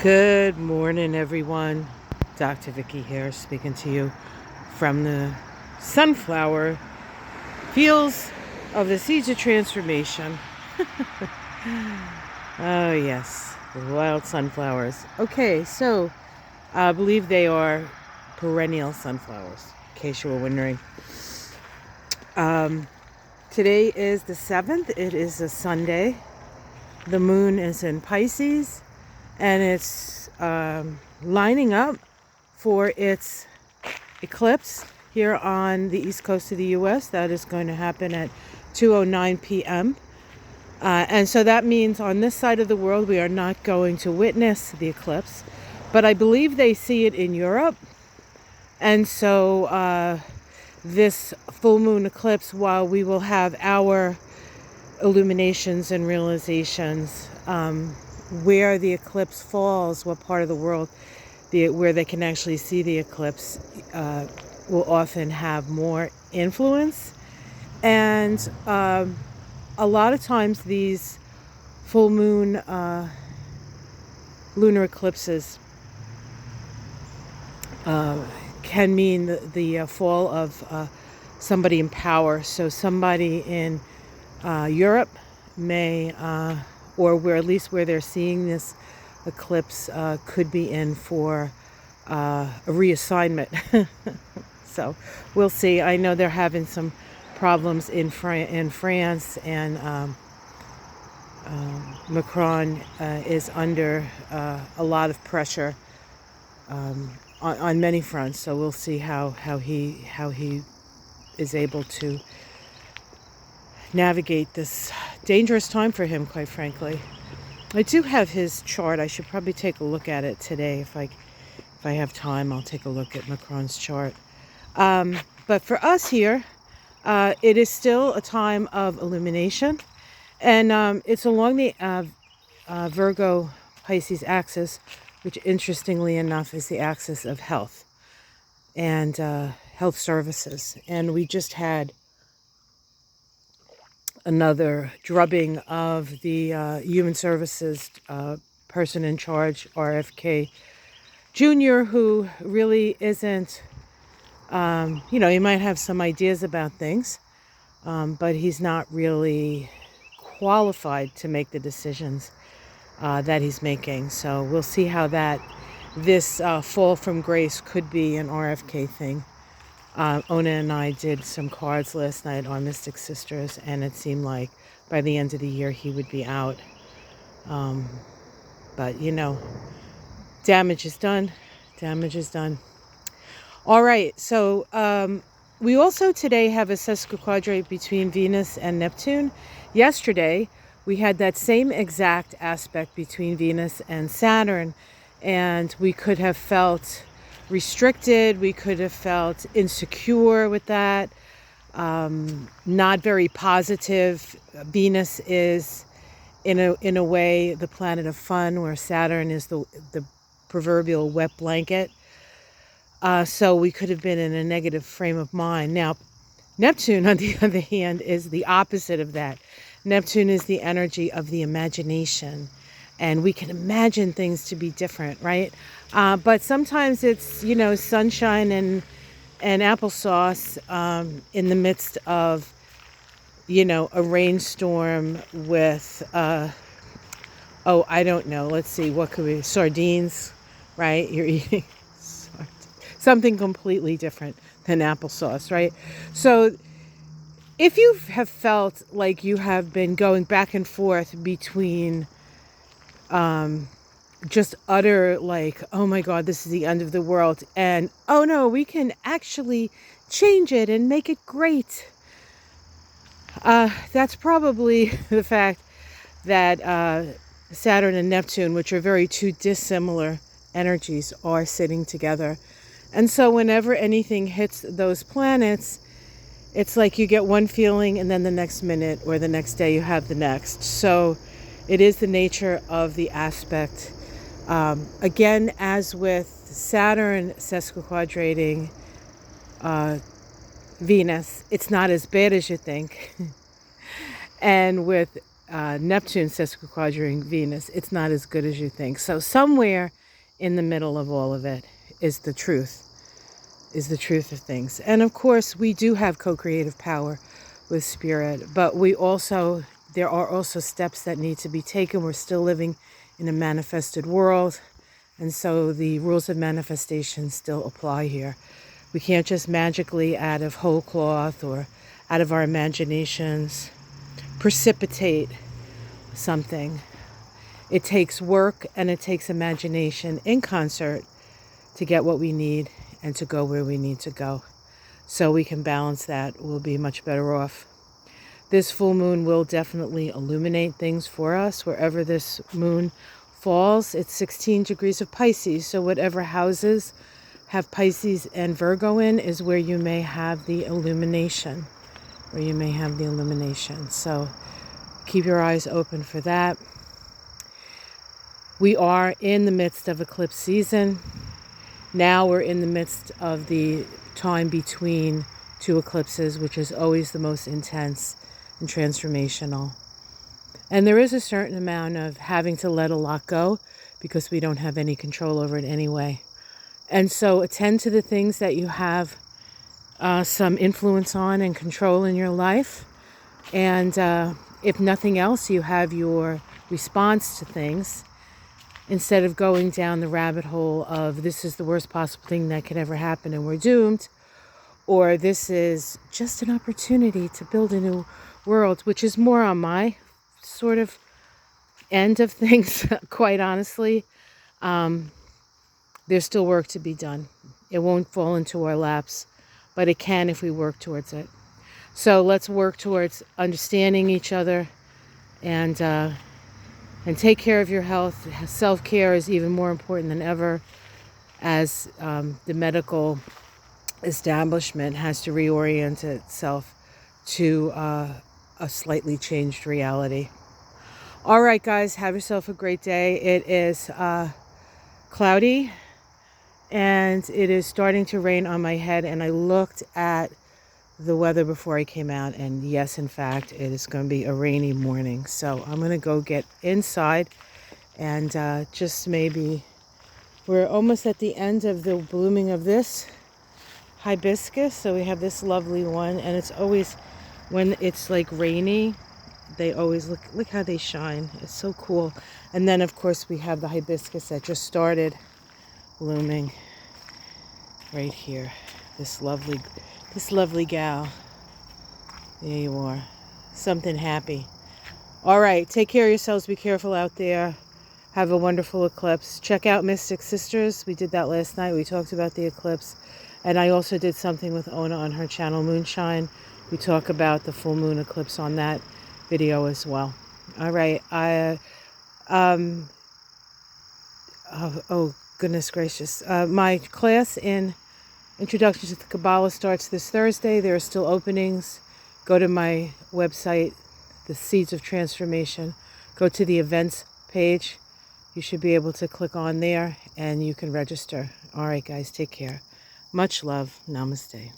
Good morning, everyone. Dr. Vicky here, speaking to you from the sunflower fields of the seeds of transformation. Oh, yes, the wild sunflowers. Okay, so I believe they are perennial sunflowers, in case you were wondering. Today is the 7th. It is a Sunday. The moon is in Pisces, and it's lining up for its eclipse here on the east coast of the U.S. That is going to happen at 2:09 p.m. And so that means on this side of the world we are not going to witness the eclipse, but I believe they see it in Europe. And so this full moon eclipse, while we will have our illuminations and realizations, where the eclipse falls, what part of the world where they can actually see the eclipse, will often have more influence. And a lot of times these full moon lunar eclipses can mean the fall of somebody in power. So somebody in Europe may, or where at least where they're seeing this eclipse, could be in for a reassignment. So we'll see. I know they're having some problems in France, and Macron is under a lot of pressure on many fronts. So we'll see how he is able to navigate this dangerous time for him, quite frankly. I do have his chart. I should probably take a look at it today. If I have time, I'll take a look at Macron's chart. But for us here, it is still a time of illumination, and it's along the Virgo Pisces axis, which interestingly enough is the axis of health and health services. And we just had another drubbing of the human services person in charge, RFK Jr., who really isn't, he might have some ideas about things, but he's not really qualified to make the decisions that he's making. So we'll see how this fall from grace could be an RFK thing. Ona and I did some cards last night on Mystic Sisters, and it seemed like by the end of the year he would be out. But damage is done. Damage is done. All right, so we also today have a sesquiquadrate between Venus and Neptune. Yesterday, we had that same exact aspect between Venus and Saturn, and we could have felt restricted, we could have felt insecure with that, not very positive. Venus is, in a way, the planet of fun, where Saturn is the proverbial wet blanket. So we could have been in a negative frame of mind. Now, Neptune, on the other hand, is the opposite of that. Neptune is the energy of the imagination, and we can imagine things to be different, right? But sometimes it's, sunshine and applesauce in the midst of, a rainstorm with, I don't know. Let's see, what could we, sardines, right? You're eating something completely different than applesauce, right? So if you have felt like you have been going back and forth between just utter, like, oh my God, this is the end of the world, and oh no, we can actually change it and make it great, that's probably the fact that Saturn and Neptune, which are very two dissimilar energies, are sitting together. And so whenever anything hits those planets, it's like you get one feeling, and then the next minute or the next day you have the next. So it is the nature of the aspect. Again, as with Saturn sesquiquadrating Venus, it's not as bad as you think. And with Neptune sesquiquadrating Venus, it's not as good as you think. So somewhere in the middle of all of it is the truth of things. And of course, we do have co-creative power with spirit, but there are also steps that need to be taken. We're still living in a manifested world, and so the rules of manifestation still apply here. We can't just magically, out of whole cloth or out of our imaginations, precipitate something. It takes work and it takes imagination in concert to get what we need and to go where we need to go. So we can balance that. We'll be much better off. This full moon will definitely illuminate things for us. Wherever this moon falls, it's 16 degrees of Pisces. So whatever houses have Pisces and Virgo in is where you may have the illumination. So keep your eyes open for that. We are in the midst of eclipse season. Now we're in the midst of the time between two eclipses, which is always the most intense and transformational. And there is a certain amount of having to let a lot go because we don't have any control over it anyway. And so attend to the things that you have some influence on and control in your life. And if nothing else, you have your response to things instead of going down the rabbit hole of this is the worst possible thing that could ever happen and we're doomed, or this is just an opportunity to build a new world, which is more on my sort of end of things, quite honestly. There's still work to be done. It won't fall into our laps, but it can if we work towards it. So let's work towards understanding each other and take care of your health. Self-care is even more important than ever, as the medical establishment has to reorient itself to a slightly changed reality. All right, guys, have yourself a great day. It is cloudy, and it is starting to rain on my head, and I looked at the weather before I came out, and yes, in fact, it is going to be a rainy morning. So I'm going to go get inside and just maybe, we're almost at the end of the blooming of this hibiscus. So we have this lovely one, and it's always, when it's like rainy, they always look how they shine. It's so cool. And then of course we have the hibiscus that just started blooming right here. This lovely gal. There you are. Something happy. All right, take care of yourselves. Be careful out there. Have a wonderful eclipse. Check out Mystic Sisters. We did that last night. We talked about the eclipse. And I also did something with Ona on her channel, Moonshine. We talk about the full moon eclipse on that video as well. All right. Oh, goodness gracious. My class in Introduction to the Kabbalah starts this Thursday. There are still openings. Go to my website, The Seeds of Transformation. Go to the events page. You should be able to click on there and you can register. All right, guys, take care. Much love. Namaste.